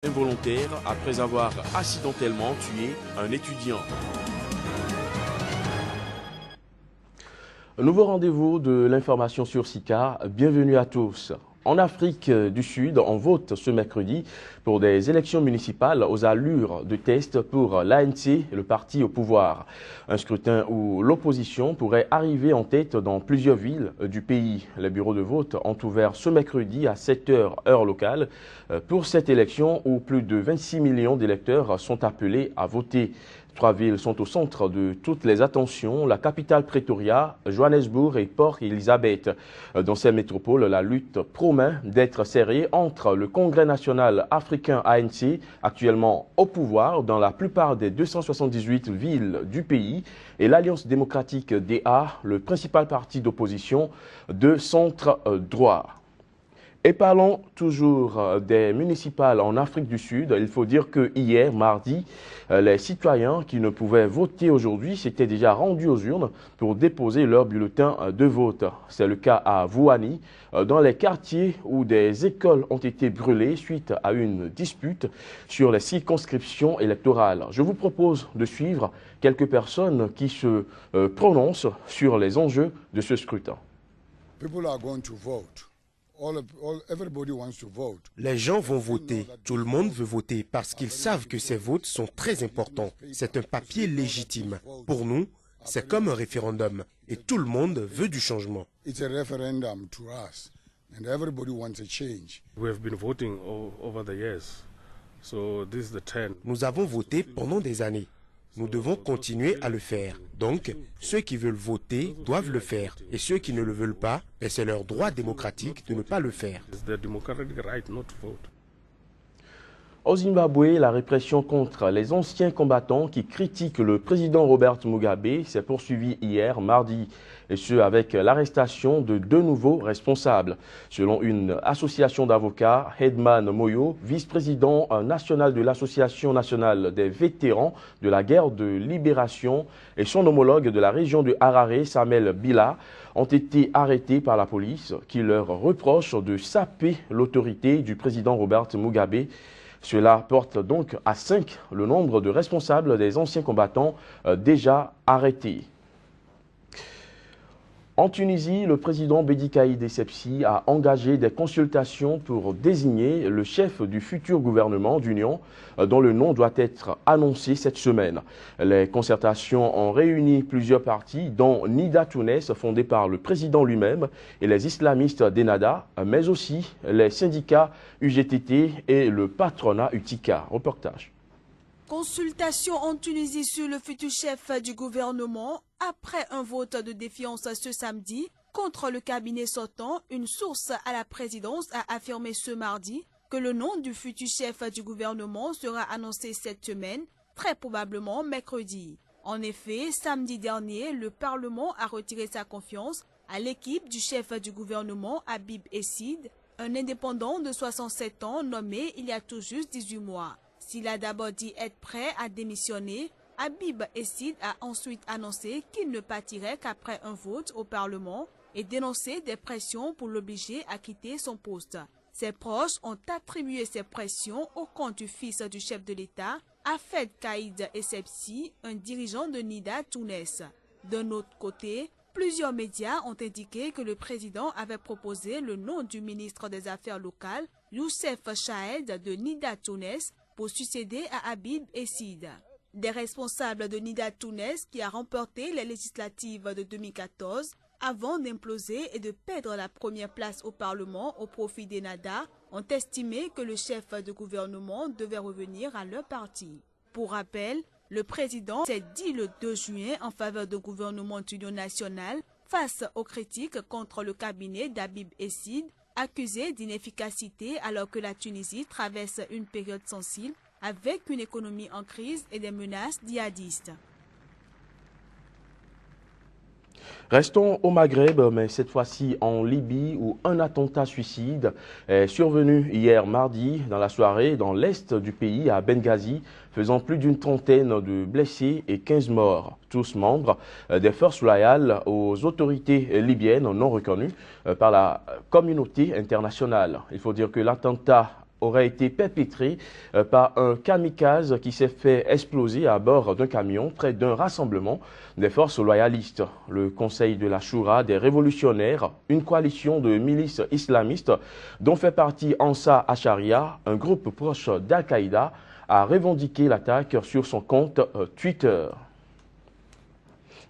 Involontaire après avoir accidentellement tué un étudiant. Nouveau rendez-vous de l'information sur Sika. Bienvenue à tous. En Afrique du Sud, on vote ce mercredi pour des élections municipales aux allures de test pour l'ANC, le parti au pouvoir. Un scrutin où l'opposition pourrait arriver en tête dans plusieurs villes du pays. Les bureaux de vote ont ouvert ce mercredi à 7 h heure locale pour cette élection où plus de 26 millions d'électeurs sont appelés à voter. Trois villes sont au centre de toutes les attentions, la capitale Pretoria, Johannesburg et Port Elizabeth. Dans ces métropoles, la lutte promet d'être serrée entre le Congrès national africain ANC, actuellement au pouvoir dans la plupart des 278 villes du pays, et l'Alliance démocratique DA, le principal parti d'opposition de centre droit. Et parlons toujours des municipales en Afrique du Sud. Il faut dire que hier, mardi, les citoyens qui ne pouvaient voter aujourd'hui s'étaient déjà rendus aux urnes pour déposer leur bulletin de vote. C'est le cas à Vuani, dans les quartiers où des écoles ont été brûlées suite à une dispute sur les circonscriptions électorales. Je vous propose de suivre quelques personnes qui se prononcent sur les enjeux de ce scrutin. People are going to vote. Everybody wants to vote. Les gens vont voter. Tout le monde veut voter parce qu'ils savent que ces votes sont très importants. C'est un papier légitime. Pour nous, c'est comme un référendum. Et tout le monde veut du changement. It's a referendum to us, and everybody wants a change. We have been voting over the years, so this is the 10. Nous avons voté pendant des années. Nous devons continuer à le faire. Donc, ceux qui veulent voter doivent le faire. Et ceux qui ne le veulent pas, c'est leur droit démocratique de ne pas le faire. It's their democratic right not to vote. Au Zimbabwe, la répression contre les anciens combattants qui critiquent le président Robert Mugabe s'est poursuivie hier, mardi, et ce avec l'arrestation de deux nouveaux responsables. Selon une association d'avocats, Hedman Moyo, vice-président national de l'Association nationale des vétérans de la guerre de libération, et son homologue de la région de Harare, Samuel Bila, ont été arrêtés par la police qui leur reproche de saper l'autorité du président Robert Mugabe. Cela porte donc à 5 le nombre de responsables des anciens combattants déjà arrêtés. En Tunisie, le président Bédi Caïd Essebsi a engagé des consultations pour désigner le chef du futur gouvernement d'union dont le nom doit être annoncé cette semaine. Les concertations ont réuni plusieurs partis dont Nida Tounes, fondée par le président lui-même, et les islamistes d'Ennahda, mais aussi les syndicats UGTT et le patronat UTICA. Reportage. Consultation en Tunisie sur le futur chef du gouvernement. Après un vote de défiance ce samedi contre le cabinet sortant, une source à la présidence a affirmé ce mardi que le nom du futur chef du gouvernement sera annoncé cette semaine, très probablement mercredi. En effet, samedi dernier, le Parlement a retiré sa confiance à l'équipe du chef du gouvernement, Habib Essid, un indépendant de 67 ans nommé il y a tout juste 18 mois. S'il a d'abord dit être prêt à démissionner, Habib Essid a ensuite annoncé qu'il ne partirait qu'après un vote au Parlement et dénoncé des pressions pour l'obliger à quitter son poste. Ses proches ont attribué ces pressions au compte du fils du chef de l'État, Hafed Caïd Essebsi, un dirigeant de Nida Tounes. D'un autre côté, plusieurs médias ont indiqué que le président avait proposé le nom du ministre des Affaires locales, Youssef Chahed de Nida Tounes, pour succéder à Habib Essid. Des responsables de Nida Tounes qui a remporté les législatives de 2014 avant d'imploser et de perdre la première place au Parlement au profit d'Ennahda ont estimé que le chef de gouvernement devait revenir à leur parti. Pour rappel, le président s'est dit le 2 juin en faveur d'un gouvernement d'union nationale face aux critiques contre le cabinet d'Habib Essid, accusé d'inefficacité alors que la Tunisie traverse une période sensible avec une économie en crise et des menaces djihadistes. Restons au Maghreb, mais cette fois-ci en Libye, où un attentat suicide est survenu hier mardi dans la soirée dans l'est du pays, à Benghazi, faisant plus d'une trentaine de blessés et 15 morts, tous membres des forces loyales aux autorités libyennes non reconnues par la communauté internationale. Il faut dire que l'attentat aurait été perpétrée par un kamikaze qui s'est fait exploser à bord d'un camion près d'un rassemblement des forces loyalistes. Le Conseil de la Choura des révolutionnaires, une coalition de milices islamistes dont fait partie Ansa Acharia, un groupe proche d'Al-Qaïda, a revendiqué l'attaque sur son compte Twitter.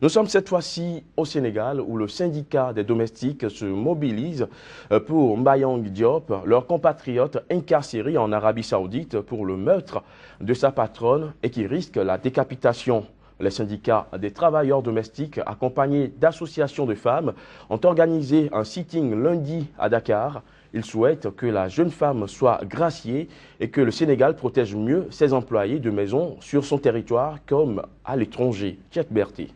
Nous sommes cette fois-ci au Sénégal où le syndicat des domestiques se mobilise pour Mbayang Diop, leur compatriote incarcéré en Arabie Saoudite pour le meurtre de sa patronne et qui risque la décapitation. Les syndicats des travailleurs domestiques, accompagnés d'associations de femmes, ont organisé un sitting lundi à Dakar. Ils souhaitent que la jeune femme soit graciée et que le Sénégal protège mieux ses employés de maison sur son territoire comme à l'étranger. Tchèque Berthe.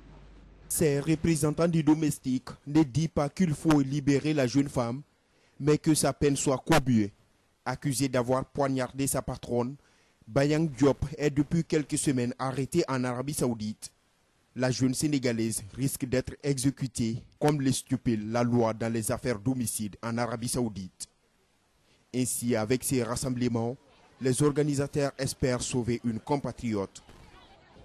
Ces représentants du domestique ne disent pas qu'il faut libérer la jeune femme, mais que sa peine soit courbe. Accusé d'avoir poignardé sa patronne, Mbayang Diop est depuis quelques semaines arrêté en Arabie Saoudite. La jeune Sénégalaise risque d'être exécutée comme le stipule la loi dans les affaires d'homicide en Arabie Saoudite. Ainsi, avec ces rassemblements, les organisateurs espèrent sauver une compatriote.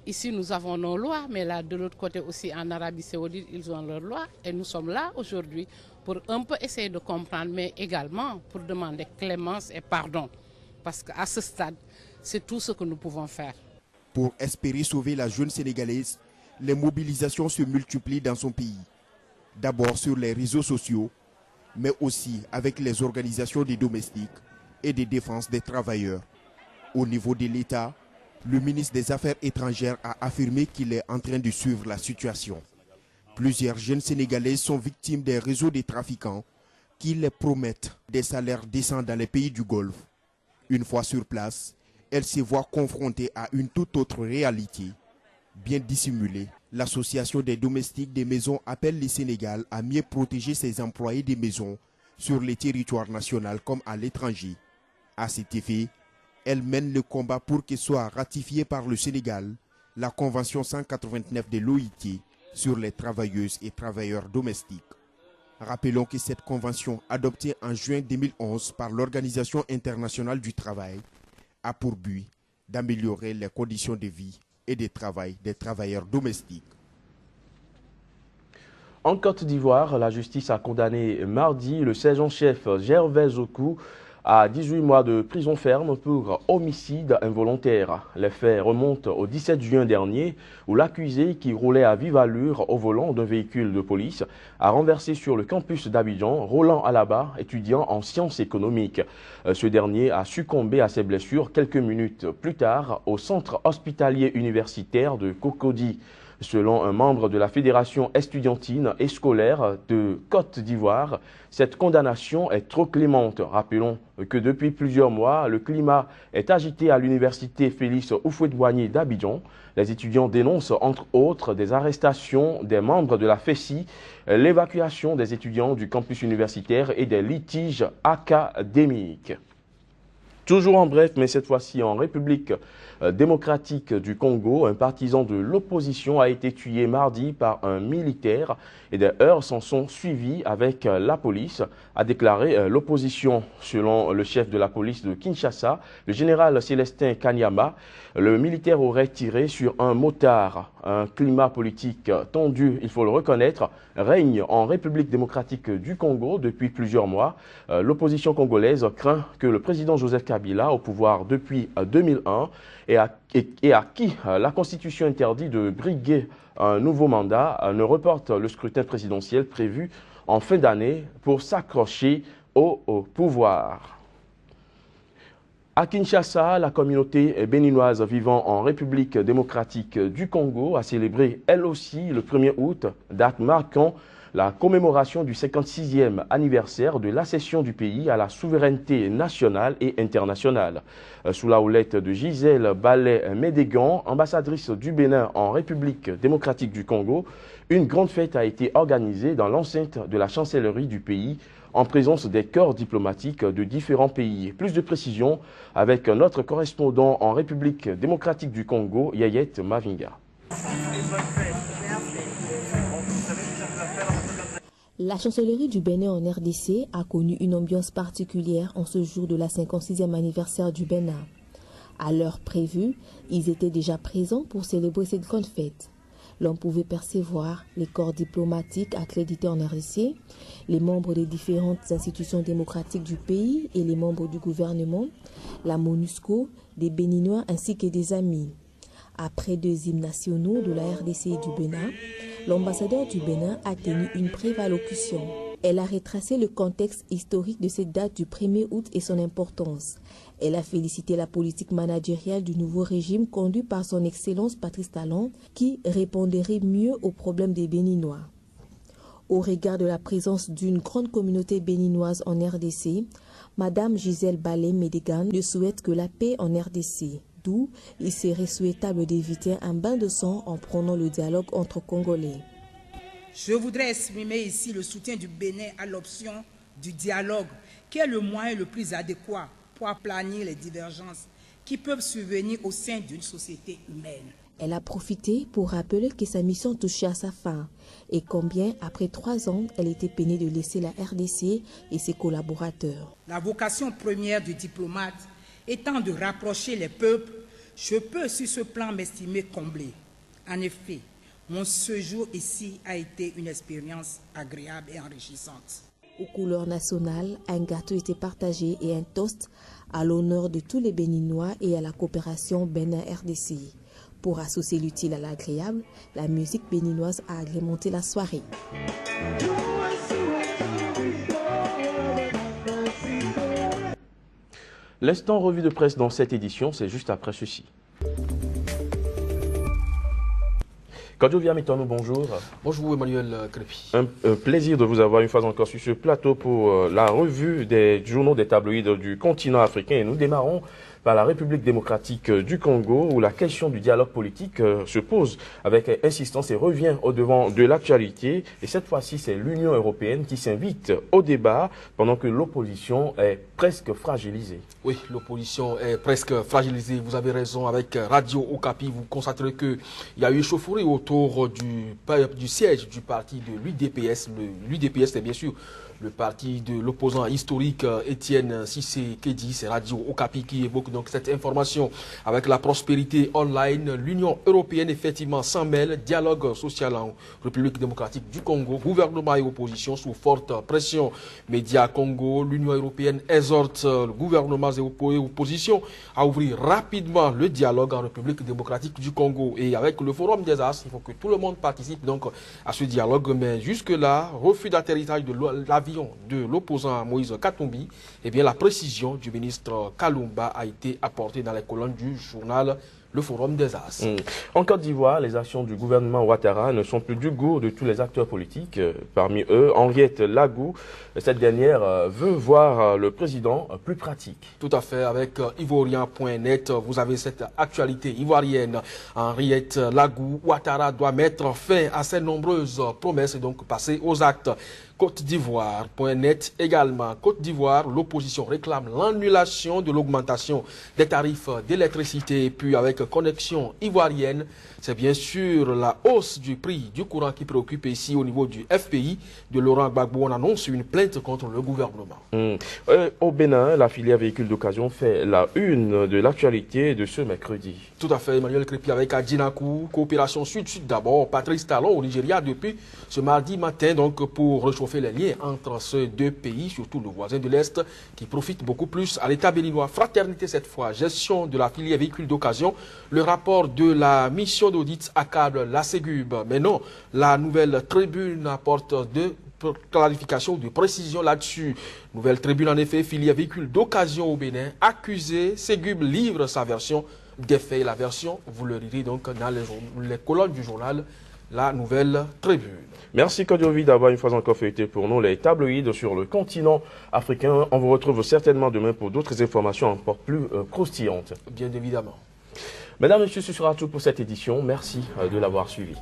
Ici, nous avons nos lois, mais là, de l'autre côté aussi, en Arabie Saoudite, ils ont leurs lois. Et nous sommes là aujourd'hui pour un peu essayer de comprendre, mais également pour demander clémence et pardon. Parce qu'à ce stade, c'est tout ce que nous pouvons faire. Pour espérer sauver la jeune Sénégalaise, les mobilisations se multiplient dans son pays. D'abord sur les réseaux sociaux, mais aussi avec les organisations des domestiques et de défense des travailleurs. Au niveau de l'État, le ministre des Affaires étrangères a affirmé qu'il est en train de suivre la situation. Plusieurs jeunes Sénégalais sont victimes des réseaux de trafiquants qui les promettent des salaires décents dans les pays du Golfe. Une fois sur place, elles se voient confrontées à une toute autre réalité. Bien dissimulée, l'association des domestiques des maisons appelle le Sénégal à mieux protéger ses employés des maisons sur le territoire national comme à l'étranger. À cet effet, elle mène le combat pour que soit ratifiée par le Sénégal la Convention 189 de l'OIT sur les travailleuses et travailleurs domestiques. Rappelons que cette convention, adoptée en juin 2011 par l'Organisation internationale du travail, a pour but d'améliorer les conditions de vie et de travail des travailleurs domestiques. En Côte d'Ivoire, la justice a condamné mardi le sergent-chef Gervais Oku à 18 mois de prison ferme pour homicide involontaire. Les faits remontent au 17 juin dernier où l'accusé, qui roulait à vive allure au volant d'un véhicule de police, a renversé sur le campus d'Abidjan Roland Alaba, étudiant en sciences économiques. Ce dernier a succombé à ses blessures quelques minutes plus tard au centre hospitalier universitaire de Cocody. Selon un membre de la Fédération estudiantine et scolaire de Côte d'Ivoire, cette condamnation est trop clémente. Rappelons que depuis plusieurs mois, le climat est agité à l'université Félix Houphouët-Boigny d'Abidjan. Les étudiants dénoncent entre autres des arrestations des membres de la FESI, l'évacuation des étudiants du campus universitaire et des litiges académiques. Toujours en bref, mais cette fois-ci en République démocratique du Congo, un partisan de l'opposition a été tué mardi par un militaire et des heurts s'en sont suivis avec la police, a déclaré l'opposition. Selon le chef de la police de Kinshasa, le général Célestin Kanyama, le militaire aurait tiré sur un motard. Un climat politique tendu, il faut le reconnaître, règne en République démocratique du Congo depuis plusieurs mois. L'opposition congolaise craint que le président Joseph Kabila, au pouvoir depuis 2001, et à qui la Constitution interdit de briguer un nouveau mandat, ne reporte le scrutin présidentiel prévu en fin d'année pour s'accrocher au pouvoir. À Kinshasa, la communauté béninoise vivant en République démocratique du Congo a célébré elle aussi le 1er août, date marquant la commémoration du 56e anniversaire de l'accession du pays à la souveraineté nationale et internationale. Sous la houlette de Gisèle Ballet-Médégan, ambassadrice du Bénin en République démocratique du Congo, une grande fête a été organisée dans l'enceinte de la chancellerie du pays en présence des corps diplomatiques de différents pays. Plus de précisions avec notre correspondant en République démocratique du Congo, Yayette Mavinga. La chancellerie du Bénin en RDC a connu une ambiance particulière en ce jour de la 56e anniversaire du Bénin. À l'heure prévue, ils étaient déjà présents pour célébrer cette grande fête. L'on pouvait percevoir les corps diplomatiques accrédités en RDC, les membres des différentes institutions démocratiques du pays et les membres du gouvernement, la MONUSCO, des Béninois ainsi que des amis. Après 2 hymnes nationaux de la RDC et du Bénin, l'ambassadeur du Bénin a tenu une brève allocution. Elle a retracé le contexte historique de cette date du 1er août et son importance. Elle a félicité la politique managériale du nouveau régime conduit par son Excellence Patrice Talon qui répondrait mieux aux problèmes des Béninois. Au regard de la présence d'une grande communauté béninoise en RDC, Madame Gisèle Ballet-Médégan ne souhaite que la paix en RDC. D'où il serait souhaitable d'éviter un bain de sang en prenant le dialogue entre Congolais. Je voudrais exprimer ici le soutien du Bénin à l'option du dialogue, qui est le moyen le plus adéquat pour aplanir les divergences qui peuvent survenir au sein d'une société humaine. Elle a profité pour rappeler que sa mission touchait à sa fin et combien, après 3 ans, elle était peinée de laisser la RDC et ses collaborateurs. La vocation première du diplomate étant de rapprocher les peuples, je peux sur ce plan m'estimer comblé. En effet, mon séjour ici a été une expérience agréable et enrichissante. Aux couleurs nationales, un gâteau était partagé et un toast à l'honneur de tous les Béninois et à la coopération Bénin-RDC. Pour associer l'utile à l'agréable, la musique béninoise a agrémenté la soirée. L'instant revue de presse dans cette édition, c'est juste après ceci. Kodjo Viamitano, bonjour. Bonjour Emmanuel Crépi. Un plaisir de vous avoir une fois encore sur ce plateau pour la revue des journaux des tabloïds du continent africain. Et nous démarrons par la République démocratique du Congo où la question du dialogue politique se pose avec insistance et revient au devant de l'actualité. Et cette fois-ci, c'est l'Union européenne qui s'invite au débat pendant que l'opposition est presque fragilisée. Oui, l'opposition est presque fragilisée. Vous avez raison. Avec Radio Okapi, vous constaterez qu'il y a eu chaufferie autour du siège du parti de l'UDPS. L'UDPS, c'est bien sûr le parti de l'opposant historique Étienne Tshisekedi. C'est Radio Okapi qui évoque donc cette information. Avec la prospérité online, l'Union européenne effectivement s'en mêle. Dialogue social en République démocratique du Congo. Gouvernement et opposition sous forte pression. Médias Congo, l'Union européenne exhorte le gouvernement et opposition à ouvrir rapidement le dialogue en République démocratique du Congo. Et avec le Forum des As, il faut que tout le monde participe donc à ce dialogue. Mais jusque-là, refus d'atterrissage de l'avion de l'opposant Moïse Katumbi, eh bien la précision du ministre Kalumba a été apportée dans les colonnes du journal Le Forum des As. En Côte d'Ivoire, les actions du gouvernement Ouattara ne sont plus du goût de tous les acteurs politiques. Parmi eux, Henriette Lagou, cette dernière veut voir le président plus pratique. Tout à fait, avec ivoirien.net, vous avez cette actualité ivoirienne. Henriette Lagou, Ouattara doit mettre fin à ses nombreuses promesses et donc passer aux actes. Côte d'Ivoire.net également. Côte d'Ivoire, l'opposition réclame l'annulation de l'augmentation des tarifs d'électricité. Et puis avec Connexion Ivoirienne, c'est bien sûr la hausse du prix du courant qui préoccupe ici au niveau du FPI de Laurent Gbagbo. On annonce une plainte contre le gouvernement. Au Bénin, la filière véhicule d'occasion fait la une de l'actualité de ce mercredi. Tout à fait, Emmanuel Crépi avec Adjinakou, coopération sud-sud d'abord, Patrice Talon au Nigeria depuis ce mardi matin donc pour réchauffer les liens entre ces deux pays, surtout le voisin de l'Est qui profite beaucoup plus à l'État béninois. Fraternité cette fois, gestion de la filière véhicule d'occasion, le rapport de la mission d'audit accable la Ségub. Mais non, la nouvelle tribune apporte de clarification, de précision là-dessus. Nouvelle tribune en effet, filière véhicule d'occasion au Bénin, accusé, Ségub livre sa version des faits. La version, vous le lirez donc dans les colonnes du journal La Nouvelle Tribune. Merci Kodjovi d'avoir une fois encore feuilleté pour nous les tabloïds sur le continent africain. On vous retrouve certainement demain pour d'autres informations encore plus croustillantes. Bien évidemment. Mesdames et messieurs, ce sera tout pour cette édition. Merci de l'avoir suivi.